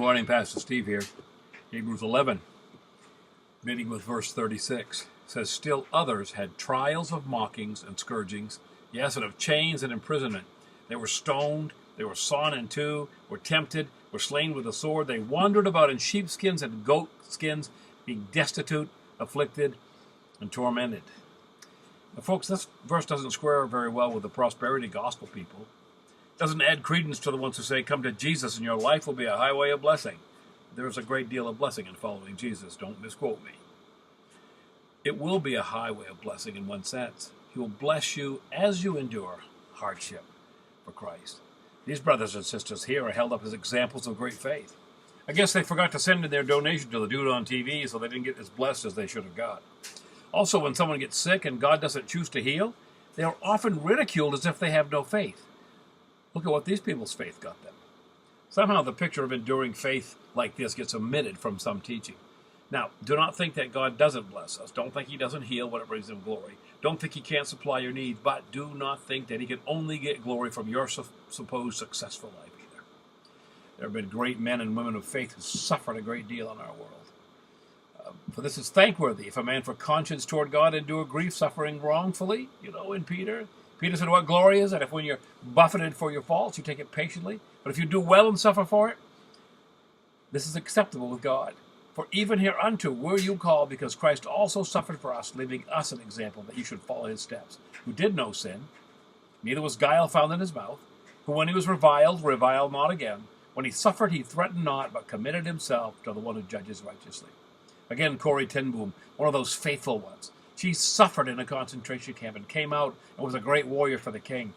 morning, Pastor Steve here. Hebrews 11, beginning with verse 36, says, "Still others had trials of mockings and scourgings, yes, and of chains and imprisonment. They were stoned, they were sawn in two, were tempted, were slain with the sword. They wandered about in sheepskins and goat skins, being destitute, afflicted, and tormented." Now, folks, this verse doesn't square very well with the prosperity gospel people. It doesn't add credence to the ones who say, "Come to Jesus and your life will be a highway of blessing." There's a great deal of blessing in following Jesus. Don't misquote me. It will be a highway of blessing in one sense. He will bless you as you endure hardship for Christ. These brothers and sisters here are held up as examples of great faith. I guess they forgot to send in their donation to the dude on TV, so they didn't get as blessed as they should have got. Also, when someone gets sick and God doesn't choose to heal, they are often ridiculed as if they have no faith. Look at what these people's faith got them. Somehow the picture of enduring faith like this gets omitted from some teaching. Now, do not think that God doesn't bless us. Don't think he doesn't heal what brings him glory. Don't think he can't supply your needs, but do not think that he can only get glory from your supposed successful life either. There have been great men and women of faith who suffered a great deal in our world. For this is thankworthy, if a man for conscience toward God endure grief, suffering wrongfully. In Peter said, "What glory is it if when you're buffeted for your faults, you take it patiently? But if you do well and suffer for it, this is acceptable with God. For even hereunto were you called, because Christ also suffered for us, leaving us an example that you should follow his steps, who did no sin, neither was guile found in his mouth, who when he was reviled not again. When he suffered, he threatened not, but committed himself to the one who judges righteously." Again, Corrie ten Boom, one of those faithful ones. She suffered in a concentration camp and came out and was a great warrior for the king.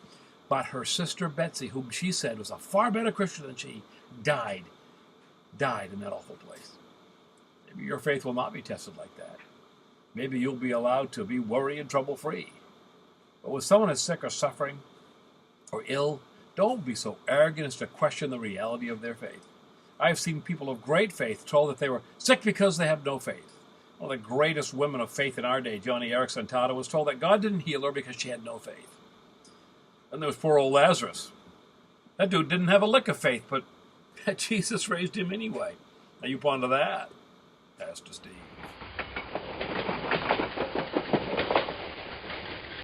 But her sister Betsy, whom she said was a far better Christian than she, died in that awful place. Maybe your faith will not be tested like that. Maybe you'll be allowed to be worry and trouble-free. But when someone is sick or suffering or ill, don't be so arrogant as to question the reality of their faith. I have seen people of great faith told that they were sick because they have no faith. One of the greatest women of faith in our day, Joni Eareckson Tada, was told that God didn't heal her because she had no faith. And there was poor old Lazarus. That dude didn't have a lick of faith, but Jesus raised him anyway. Now you ponder that, Pastor Steve.